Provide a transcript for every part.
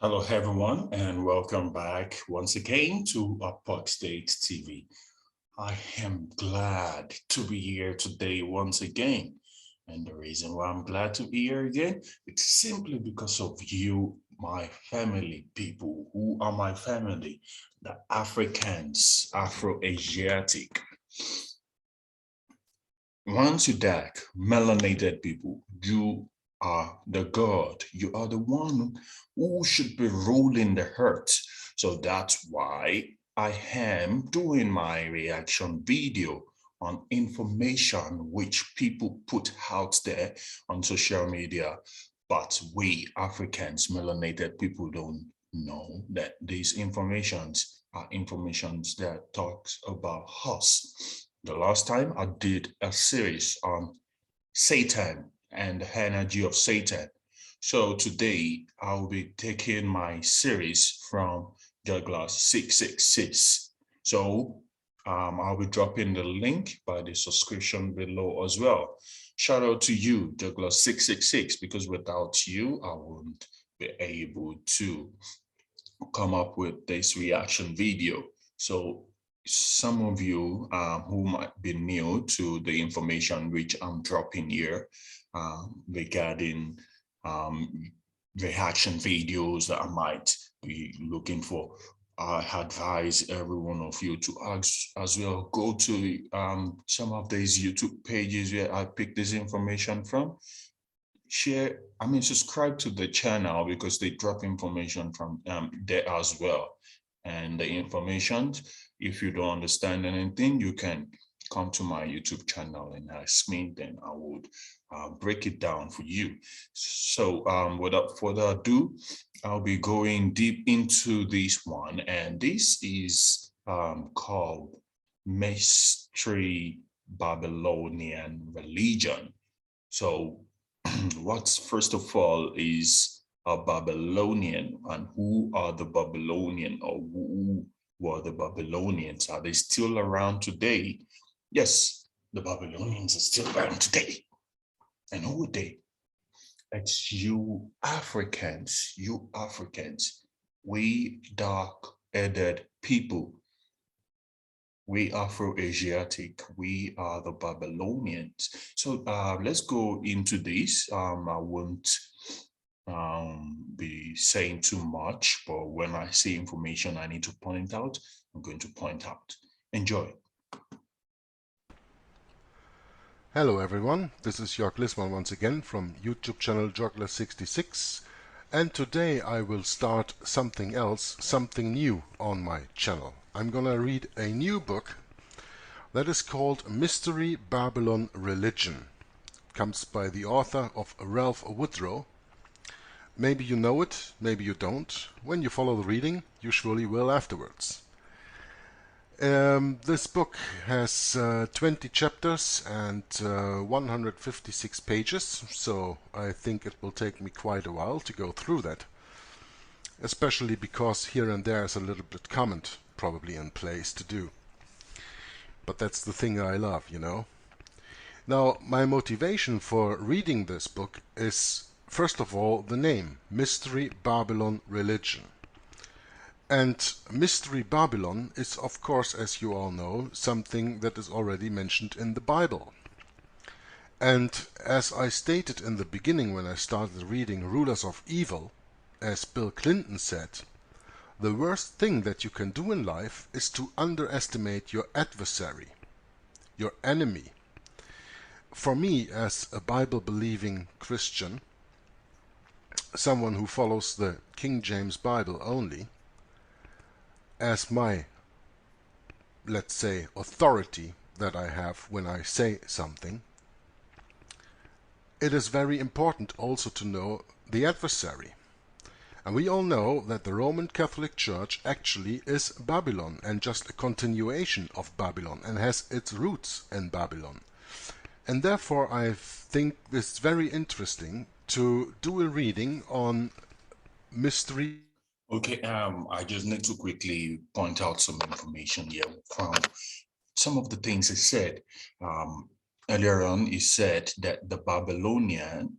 Hello, everyone, and welcome back once again to Apoxtate TV. I am glad to be here today once again. And the reason why I'm glad to be here again, it's simply because of you, my family, people who are my family, the Africans, Afro-Asiatic. Once you dark, melanated people, you are the God. You are the one who should be ruling the earth. So that's why I am doing my reaction video on information which people put out there on social media. But we Africans, melanated people, don't know that these informations are informations that talks about us. The last time I did a series on Satan and the energy of Satan. So today I'll be taking my series from Douglas 666. So I'll be dropping the link by the subscription below as well. Shout out to you, Douglas 666, because without you, I wouldn't be able to come up with this reaction video. So some of you who might be new to the information which I'm dropping here regarding reaction videos that I might be looking for, I advise every one of you to as well go to some of these YouTube pages where I pick this information from. Share, I mean, subscribe to the channel because they drop information from there as well. And the information, if you don't understand anything, you can come to my YouTube channel and ask me, then I would break it down for you. So without further ado, I'll be going deep into this one. And this is called Mystery Babylonian Religion. So what's first of all is a Babylonian, and who are the Babylonian, or who were the Babylonians? Are they still around today? Yes, the Babylonians are still around today. And who are they? It's you Africans, we dark-headed people, we Afro-Asiatic, we are the Babylonians. So let's go into this. I won't be saying too much, but when I see information I need to point out, I'm going to point out. Enjoy. Hello everyone, this is Jörg Lissmann once again from YouTube channel Jörgler66, and today I will start something else, something new on my channel. I'm gonna read a new book that is called Mystery Babylon Religion. It comes by the author of Ralph Woodrow. Maybe you know it, maybe you don't. When you follow the reading, you surely will afterwards. This book has 20 chapters and 156 pages, so I think it will take me quite a while to go through that. Especially because here and there is a little bit comment probably in place to do. But that's the thing I love, you know. Now, my motivation for reading this book is, first of all, the name, Mystery Babylon Religion. And Mystery Babylon is, of course, as you all know, something that is already mentioned in the Bible. And as I stated in the beginning when I started reading Rulers of Evil, as Bill Clinton said, the worst thing that you can do in life is to underestimate your adversary, your enemy. For me, as a Bible-believing Christian, someone who follows the King James Bible only, as my, let's say, authority that I have when I say something, it is very important also to know the adversary. And we all know that the Roman Catholic Church actually is Babylon and just a continuation of Babylon and has its roots in Babylon. And therefore I think it's very interesting to do a reading on mystery. Okay, I just need to quickly point out some information here from some of the things he said. Earlier on, he said that the Babylonian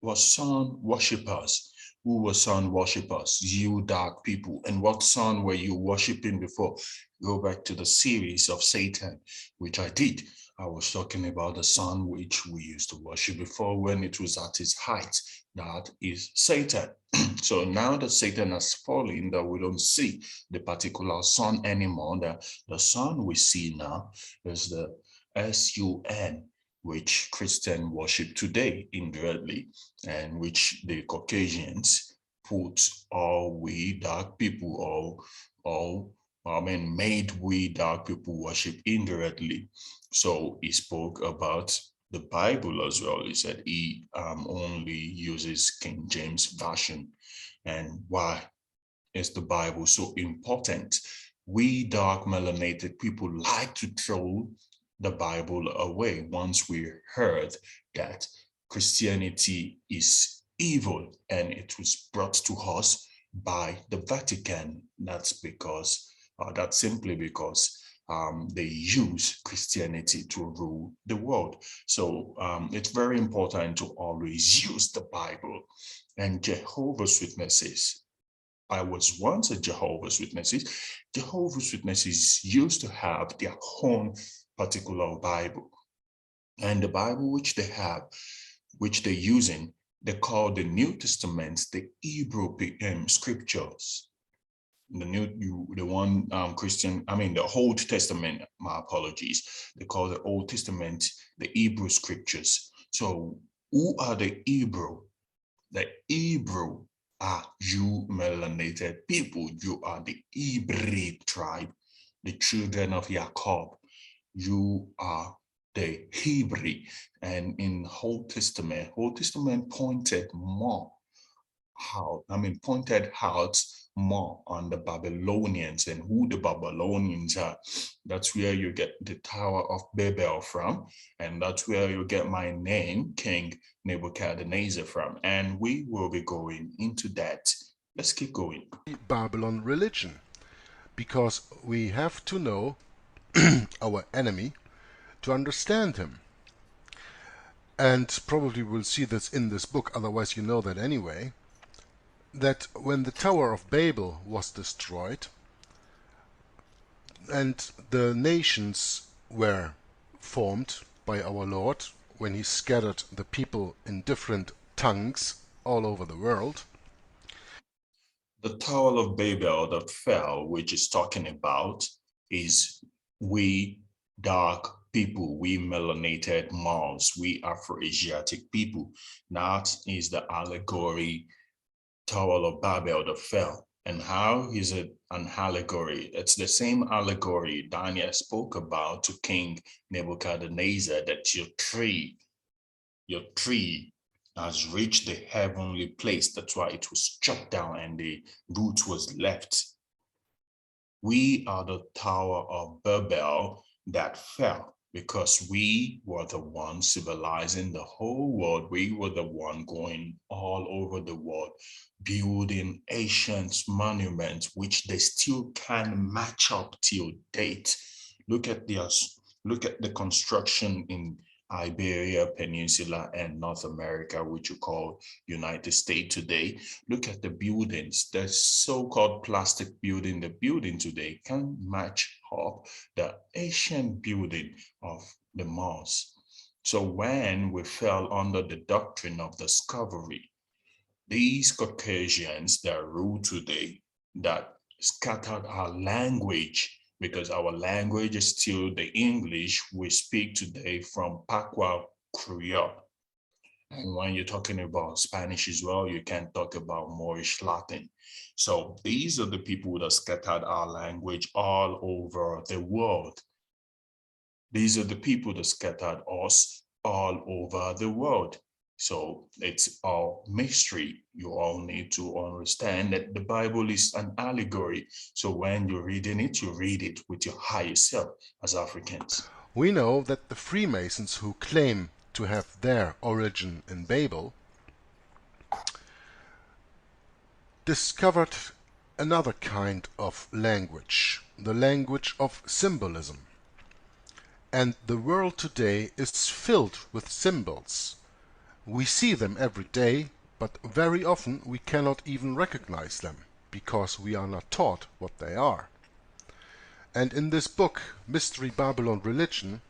were sun worshippers. Who were sun worshippers? You dark people. And what sun were you worshiping before? Go back to the series of Satan, which I did. I was talking about the sun which we used to worship before when it was at its height. That is Satan. So now that Satan has fallen, that we don't see the particular sun anymore. The sun we see now is the sun, which Christian worship today indirectly, and which the Caucasians put all we dark people, made we dark people worship indirectly. So he spoke about the Bible as well. He said he only uses King James Version. And why is the Bible so important? We dark melanated people like to throw the Bible away once we heard that Christianity is evil and it was brought to us by the Vatican. That's simply because they use Christianity to rule the world. So it's very important to always use the Bible. And Jehovah's Witnesses, I was once a Jehovah's Witnesses. Jehovah's Witnesses used to have their own particular Bible. And the Bible which they have, which they're using, they call the New Testament the Hebrew scriptures. The Old Testament, my apologies. They call the Old Testament the Hebrew scriptures. So who are the Hebrew? The Hebrew are you melanated people. You are the Hebrew tribe, the children of Jacob. You are the Hebrew. And in Old Testament pointed out more on the Babylonians and who the Babylonians are. That's where you get the Tower of Babel from, and that's where you get my name, King Nebuchadnezzar, from. And we will be going into that. Let's keep going. Babylon religion, because we have to know our enemy to understand him. And probably we'll see this in this book, otherwise you know that anyway, that when the Tower of Babel was destroyed and the nations were formed by our Lord when he scattered the people in different tongues all over the world, the Tower of Babel that fell, which is talking about, is we dark people, we melanated Mars, we Afro-Asiatic people. That is the allegory Tower of Babel that fell. And how is it an allegory? It's the same allegory Daniel spoke about to King Nebuchadnezzar, that your tree has reached the heavenly place. That's why it was chopped down and the root was left. We are the Tower of Babel that fell because we were the one civilizing the whole world. We were the one going all over the world, building ancient monuments, which they still can match up till date. Look at the construction in Iberia Peninsula and North America, which you call United States today. Look at the buildings, the so-called plastic building. The building today can match up the ancient building of the Mars. So when we fell under the doctrine of discovery, these Caucasians that rule today, that scattered our language, because our language is still the English we speak today from Patois Creole. And when you're talking about Spanish as well, you can talk about Moorish Latin. So these are the people that scattered our language all over the world. These are the people that scattered us all over the world. So it's all mystery. You all need to understand that the Bible is an allegory. So when you're reading it, you read it with your higher self as Africans. we know that the Freemasons, who claim to have their origin in Babel, discovered another kind of language, the language of symbolism. And the world today is filled with symbols. We see them every day, but very often we cannot even recognize them, because we are not taught what they are. And in this book, Mystery Babylon Religion,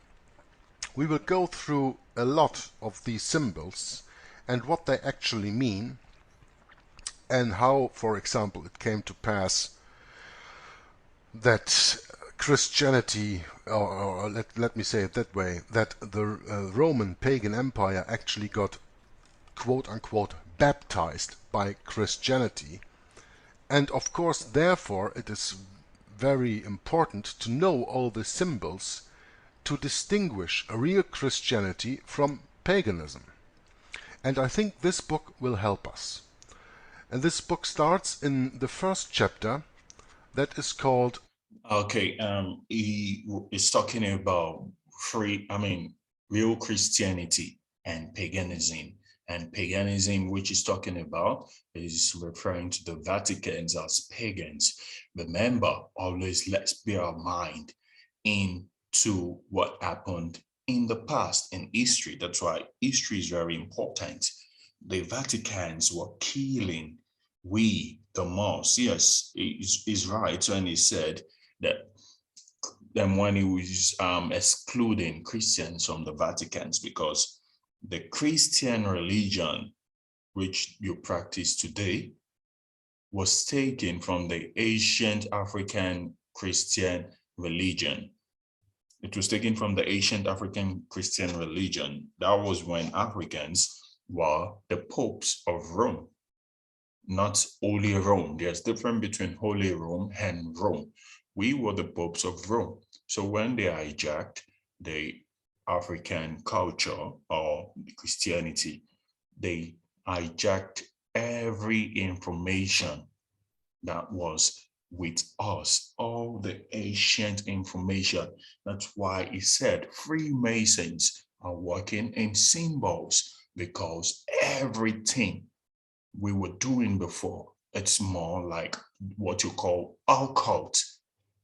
we will go through a lot of these symbols and what they actually mean, and how, for example, it came to pass that Christianity, or let me say it that way, that the Roman pagan empire actually got quote-unquote baptized by Christianity. And of course, therefore, it is very important to know all the symbols to distinguish a real Christianity from paganism. And I think this book will help us. And this book starts in the first chapter that is called... Okay, he is talking about real Christianity and paganism. And paganism, which is talking about, is referring to the Vaticans as pagans. Remember, always let's bear our mind into what happened in the past, in history. That's why history is very important. The Vaticans were killing the most. Yes, he's right when he said that then when he was excluding Christians from the Vaticans, because the Christian religion, which you practice today, was taken from the ancient African Christian religion. It was taken from the ancient African Christian religion. That was when Africans were the popes of Rome, not Holy Rome. There's a difference between Holy Rome and Rome. We were the popes of Rome. So when they hijacked the African culture or the Christianity, they hijacked every information that was with us, all the ancient information. That's why he said Freemasons are working in symbols, because everything we were doing before, it's more like what you call occult.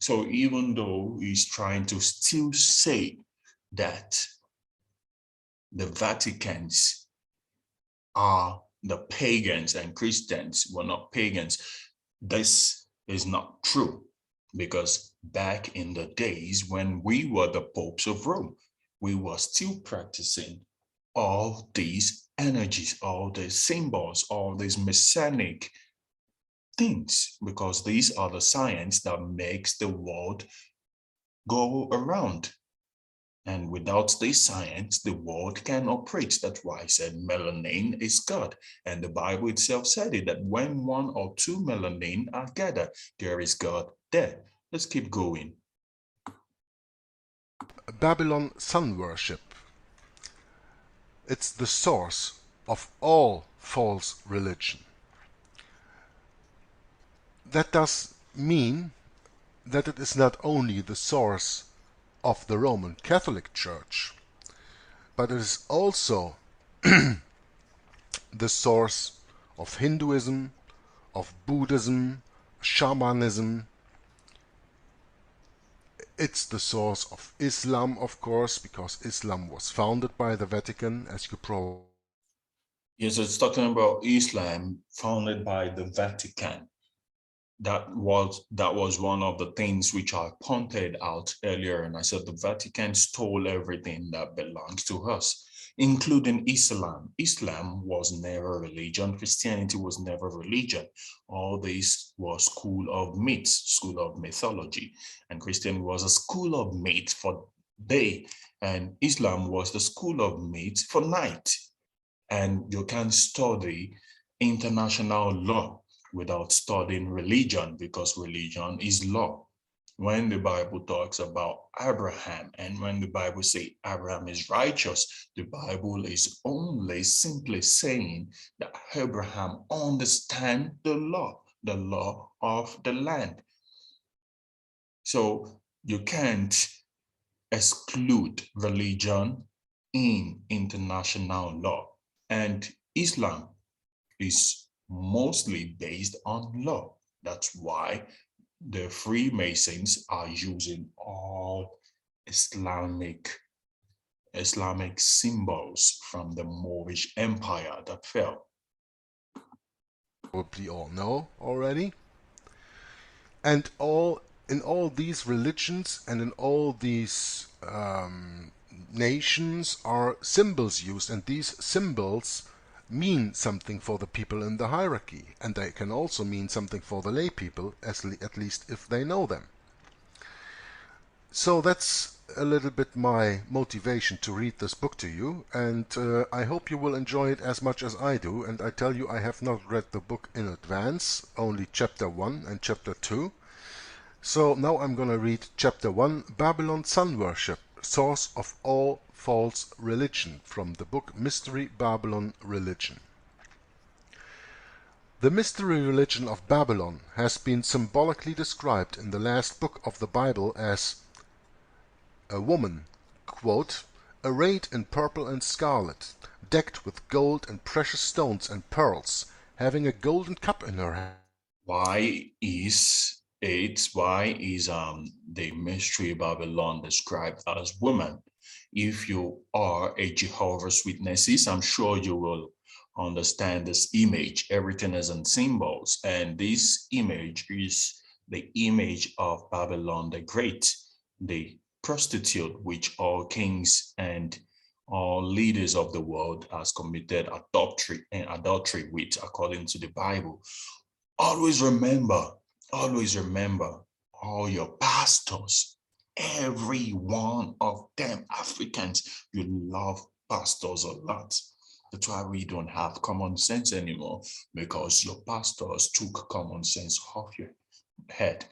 So even though he's trying to still say that the Vaticans are the pagans and Christians were not pagans, this is not true, because back in the days when we were the popes of Rome, we were still practicing all these energies, all these symbols, all these messianic things, because these are the science that makes the world go around. And without this science, the world can operate. That's why I said melanin is God. And the Bible itself said it, that when one or two melanin are gathered, there is God there. Let's keep going. Babylon sun worship. It's the source of all false religion. That does mean that it is not only the source of the Roman Catholic Church, but it is also the source of Hinduism, of Buddhism, shamanism. It's the source of Islam, of course, because Islam was founded by the Vatican, as you probably... Yes, it's talking about Islam founded by the Vatican. That was one of the things which I pointed out earlier, and I said the Vatican stole everything that belongs to us, including Islam. Islam was never religion. Christianity was never religion. All this was school of myths, school of mythology, and Christianity was a school of myths for day, and Islam was the school of myths for night. And you can study international law without studying religion, because religion is law. When the Bible talks about Abraham, and when the Bible says Abraham is righteous, the Bible is only simply saying that Abraham understands the law of the land. So you can't exclude religion in international law. And Islam is mostly based on law. That's why the Freemasons are using all Islamic Islamic symbols from the Moorish Empire that fell. Probably all know already. And in all these religions and in all these nations are symbols used, and these symbols mean something for the people in the hierarchy, and they can also mean something for the lay people, at least if they know them. So that's a little bit my motivation to read this book to you, and I hope you will enjoy it as much as I do. And I tell you, I have not read the book in advance, only chapter 1 and chapter 2. So now I'm going to read chapter 1, Babylon Sun Worship, Source of All False Religion, from the book Mystery Babylon Religion. The mystery religion of Babylon has been symbolically described in the last book of the Bible as a woman, quote, arrayed in purple and scarlet, decked with gold and precious stones and pearls, having a golden cup in her hand. Why is the mystery Babylon described as woman? If you are a Jehovah's Witnesses, I'm sure you will understand this image. Everything is in symbols, and this image is the image of Babylon the Great, the prostitute which all kings and all leaders of the world has committed adultery with, according to the Bible. Always remember, all your pastors, every one of them, Africans, you love pastors a lot. That's why we don't have common sense anymore, because your pastors took common sense off your head.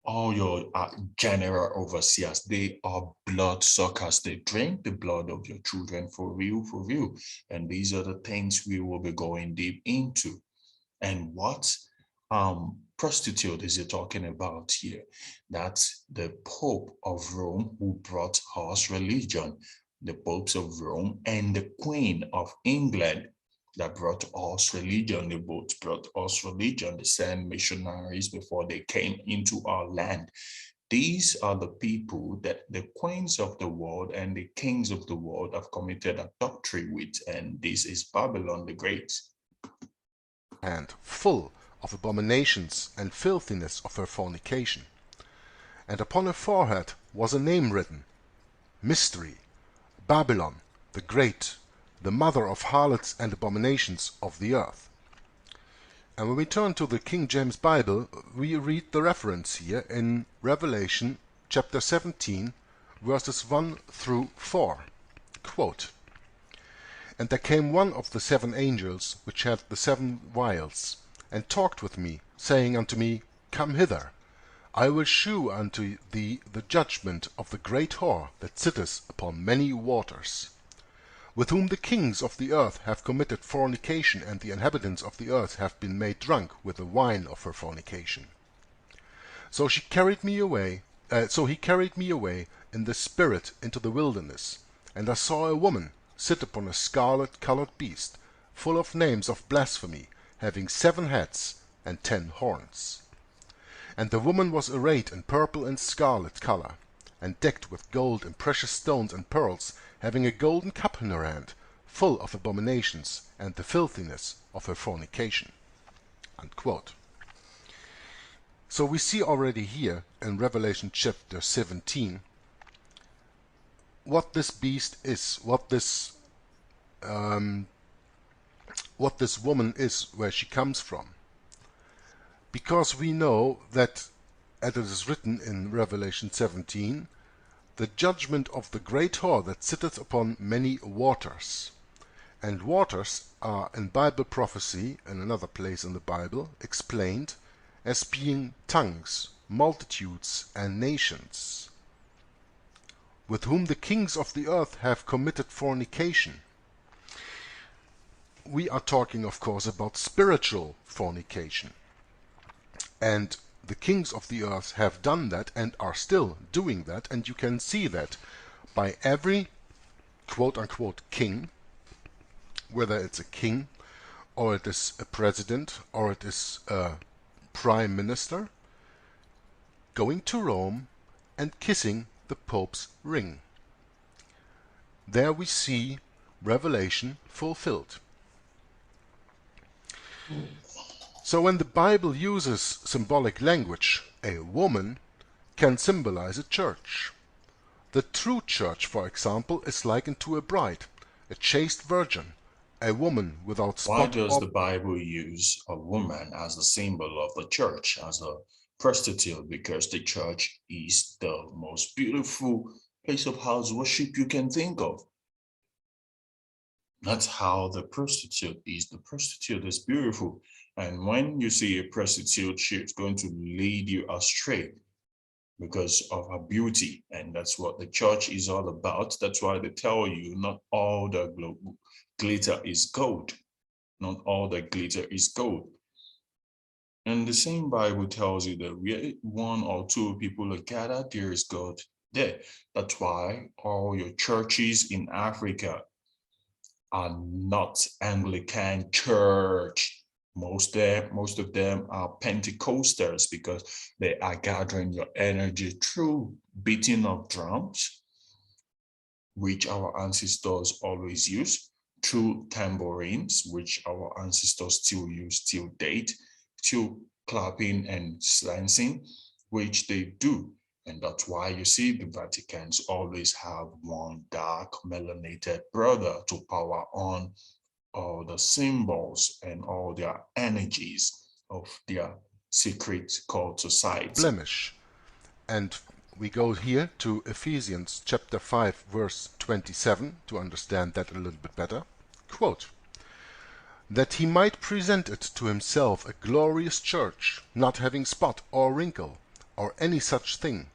All your general overseers, they are blood suckers. They drink the blood of your children for real, for real. And these are the things we will be going deep into. And what prostitute is he talking about here? That's the Pope of Rome who brought us religion, the popes of Rome and the Queen of England that brought us religion. They both brought us religion. They sent missionaries before they came into our land. These are the people that the queens of the world and the kings of the world have committed adultery with, and this is Babylon the Great. And full of abominations and filthiness of her fornication. And upon her forehead was a name written, Mystery, Babylon the Great, the mother of harlots and abominations of the earth. And when we turn to the King James Bible, we read the reference here in Revelation chapter 17, verses 1 through 4. Quote, And there came one of the 7 angels which had the 7 vials, and talked with me, saying unto me, Come hither, I will shew unto thee the judgment of the great whore that sitteth upon many waters, with whom the kings of the earth have committed fornication, and the inhabitants of the earth have been made drunk with the wine of her fornication. So he carried me away in the spirit into the wilderness, and I saw a woman sit upon a scarlet-colored beast, full of names of blasphemy, having 7 heads and 10 horns. And the woman was arrayed in purple and scarlet color, and decked with gold and precious stones and pearls, having a golden cup in her hand, full of abominations and the filthiness of her fornication. Unquote. So we see already here in Revelation chapter 17 what this beast is, what this woman is, where she comes from. Because we know that, as it is written in Revelation 17, the judgment of the great whore that sitteth upon many waters. And waters are in Bible prophecy, in another place in the Bible, explained as being tongues, multitudes, and nations, with whom the kings of the earth have committed fornication. We are talking, of course, about spiritual fornication. And the kings of the earth have done that and are still doing that, and you can see that by every quote-unquote king, whether it's a king, or it is a president, or it is a prime minister, going to Rome and kissing the Pope's ring. There we see Revelation fulfilled. So when the Bible uses symbolic language, a woman can symbolize a church. The true church, for example, is likened to a bride, a chaste virgin, a woman without Why spot does or... the Bible use a woman as a symbol of the church, as a prostitute? Because the church is the most beautiful place of house worship you can think of. That's how the prostitute is. The prostitute is beautiful. And when you see a prostitute, she's going to lead you astray because of her beauty. And that's what the church is all about. That's why they tell you not all the glitter is gold. Not all the glitter is gold. And the same Bible tells you that where one or two people are gathered, there is God there. That's why all your churches in Africa are not Anglican church. Most of them are Pentecostals because they are gathering your energy through beating of drums, which our ancestors always use, through tambourines, which our ancestors still use till date, through clapping and dancing, which they do. And that's why you see the Vaticans always have one dark melanated brother to power on all the symbols and all their energies of their secret cult society. blemish. And we go here to Ephesians chapter 5 verse 27 to understand that a little bit better. Quote, that he might present it to himself a glorious church, not having spot or wrinkle or any such thing,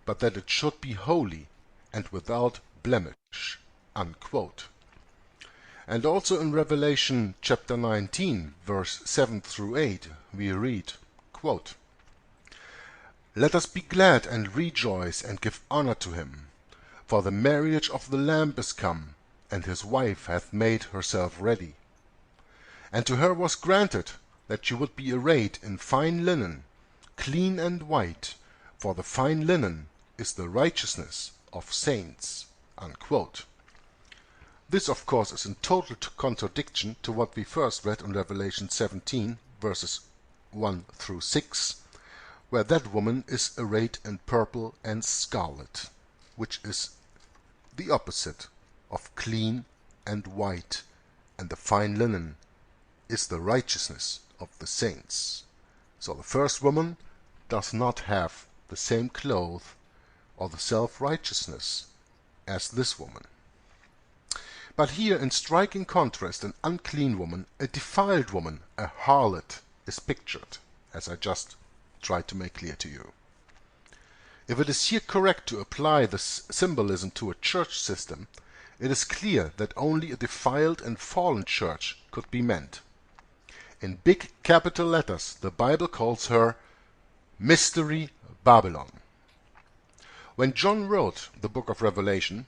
but that it should be holy and without blemish. Unquote. And also in Revelation chapter 19 verse 7 through 8 we read, quote, let us be glad and rejoice and give honor to him, for the marriage of the Lamb is come, and his wife hath made herself ready. And to her was granted that she would be arrayed in fine linen, clean and white, for the fine linen is the righteousness of saints. Unquote. This, of course, is in total contradiction to what we first read in Revelation 17, verses 1 through 6, where that woman is arrayed in purple and scarlet, which is the opposite of clean and white, and the fine linen is the righteousness of the saints. So the first woman does not have the same clothes or the self-righteousness as this woman. But here, in striking contrast, an unclean woman, a defiled woman, a harlot, is pictured, as I just tried to make clear to you. If it is here correct to apply this symbolism to a church system, it is clear that only a defiled and fallen church could be meant. In big capital letters, the Bible calls her Mystery Babylon. When John wrote the book of Revelation,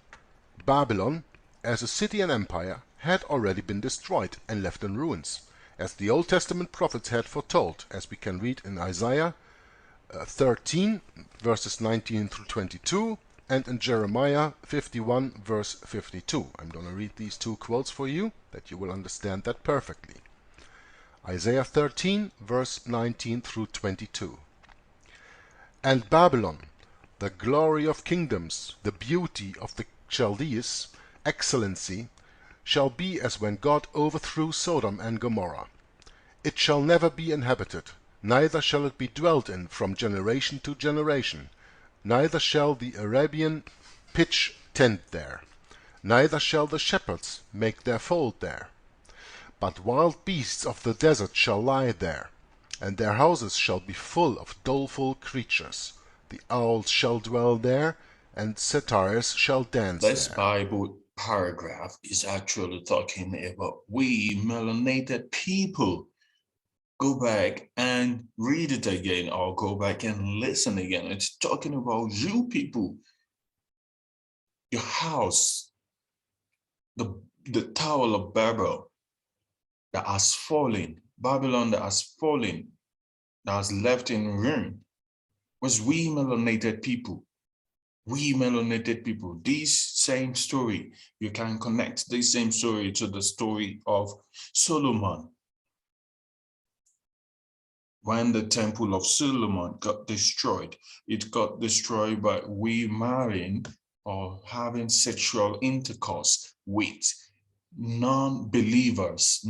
Babylon, as a city and empire, had already been destroyed and left in ruins, as the Old Testament prophets had foretold, as we can read in Isaiah 13, verses 19 through 22, and in Jeremiah 51, verse 52. I'm going to read these two quotes for you, that you will understand that perfectly. Isaiah 13, verse 19 through 22. And Babylon, the glory of kingdoms, the beauty of the Chaldees, excellency, shall be as when God overthrew Sodom and Gomorrah. It shall never be inhabited, neither shall it be dwelt in from generation to generation, neither shall the Arabian pitch tent there, neither shall the shepherds make their fold there. But wild beasts of the desert shall lie there, and their houses shall be full of doleful creatures. The owls shall dwell there, and satyrs shall dance This there. Bible paragraph is actually talking about we melanated people. Go back and read it again, or go back and listen again. It's talking about you people, your house, the Tower of Babel that has fallen, Babylon that has fallen, that has left in ruin, was we melanated people. We melanated people, this same story, you can connect this same story to the story of Solomon. When the temple of Solomon got destroyed, it got destroyed by we marrying or having sexual intercourse with non-believers,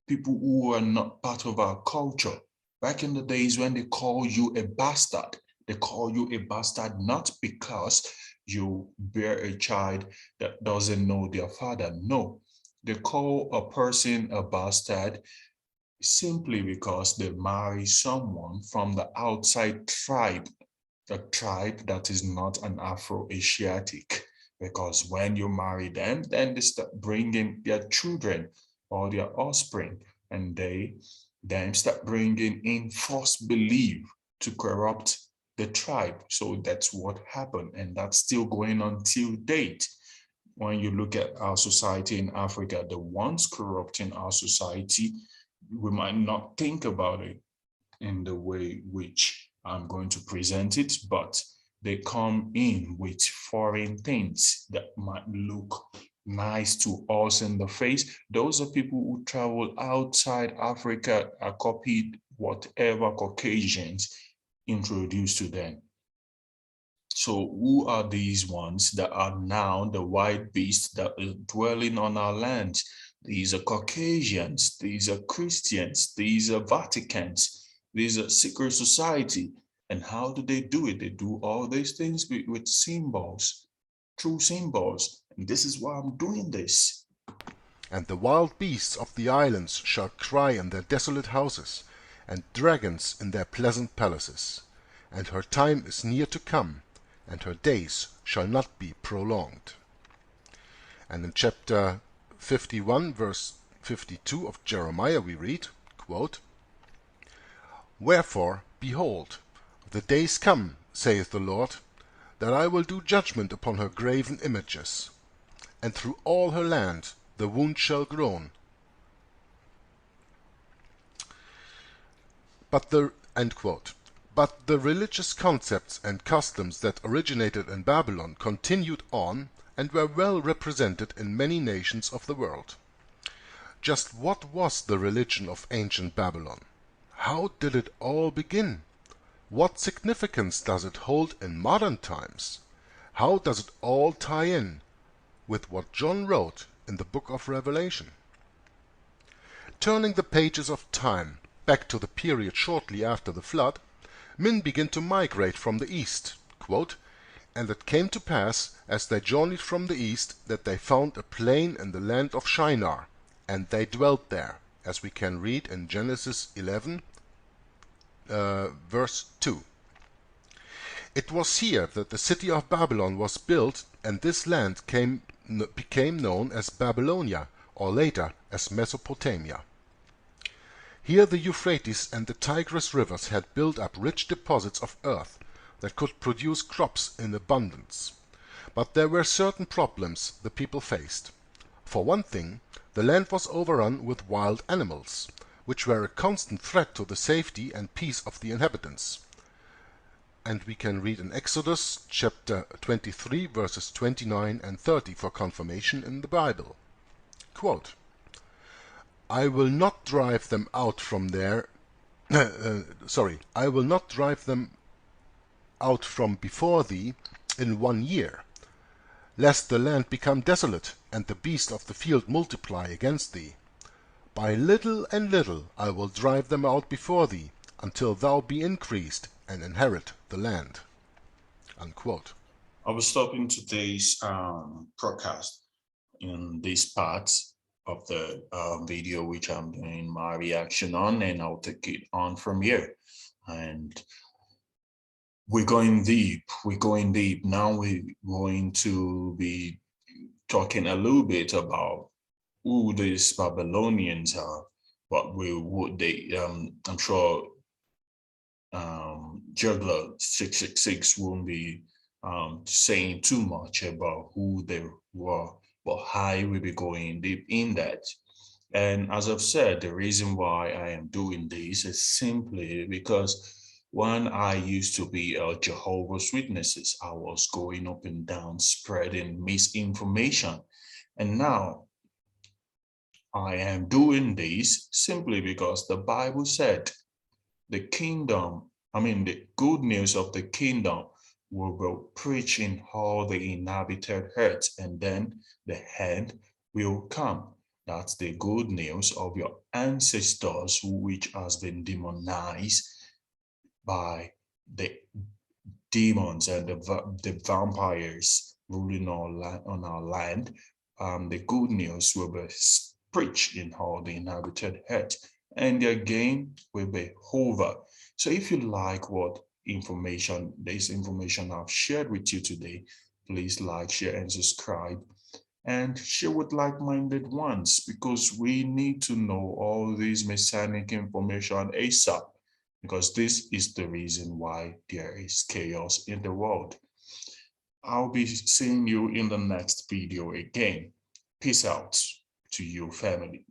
people who are not part of our culture. Back in the days when they call you a bastard, they call you a bastard not because you bear a child that doesn't know their father. No, they call a person a bastard simply because they marry someone from the outside tribe, a tribe that is not an Afro-Asiatic. Because when you marry them, then they start bringing their children or their offspring, and they then start bringing in false belief to corrupt the tribe. So that's what happened, and that's still going on till date. When you look at our society in Africa, the ones corrupting our society, we might not think about it in the way which I'm going to present it, but they come in with foreign things that might look nice to us in the face. Those are people who travel outside Africa and copied whatever Caucasians introduced to them. So who are these ones that are now the wild beasts that is dwelling on our land? These are Caucasians, these are Christians, these are Vaticans, these are secret society. And how do they do it? They do all these things with symbols, true symbols. And this is why I'm doing this. And the wild beasts of the islands shall cry in their desolate houses, and dragons in their pleasant palaces. And her time is near to come, and her days shall not be prolonged. And in chapter 51, verse 52 of Jeremiah we read, quote, Wherefore, behold, the days come, saith the Lord, that I will do judgment upon her graven images, and through all her land the wound shall groan. But the religious concepts and customs that originated in Babylon continued on and were well represented in many nations of the world. Just what was the religion of ancient Babylon? How did it all begin? What significance does it hold in modern times? How does it all tie in with what John wrote in the book of Revelation? Turning the pages of time back to the period shortly after the flood, men began to migrate from the east, quote, and it came to pass, as they journeyed from the east, that they found a plain in the land of Shinar, and they dwelt there, as we can read in Genesis 11, verse 2. It was here that the city of Babylon was built, and this land became known as Babylonia, or later as Mesopotamia. Here the Euphrates and the Tigris rivers had built up rich deposits of earth that could produce crops in abundance. But there were certain problems the people faced. For one thing, the land was overrun with wild animals, which were a constant threat to the safety and peace of the inhabitants. And we can read in Exodus chapter 23 verses 29 and 30 for confirmation in the Bible. Quote, I will not drive them out from there. I will not drive them out from before thee in 1 year, lest the land become desolate, and the beasts of the field multiply against thee. By little and little I will drive them out before thee, until thou be increased and inherit the land. Unquote. I will stop in today's broadcast in this part of the video which I'm doing my reaction on, and I'll take it on from here. And we're going deep. Now we're going to be talking a little bit about who these Babylonians are, what would they, I'm sure Juggler 666 won't be saying too much about who they were, but I will be going deep in that. And as I've said, the reason why I am doing this is simply because When I used to be a Jehovah's Witnesses, I was going up and down spreading misinformation. And now I am doing this simply because the Bible said the kingdom, the good news of the kingdom will preach in all the inhabited earth, and then the end will come. That's the good news of your ancestors, which has been demonized by the demons and the vampires ruling on our land. The good news will be preached in all the inhabited earth, and their gain will be over. So if you like this information I've shared with you today, please like, share, and subscribe. And share with like-minded ones, because we need to know all these messianic information ASAP, because this is the reason why there is chaos in the world. I'll be seeing you in the next video again. Peace out to you, family.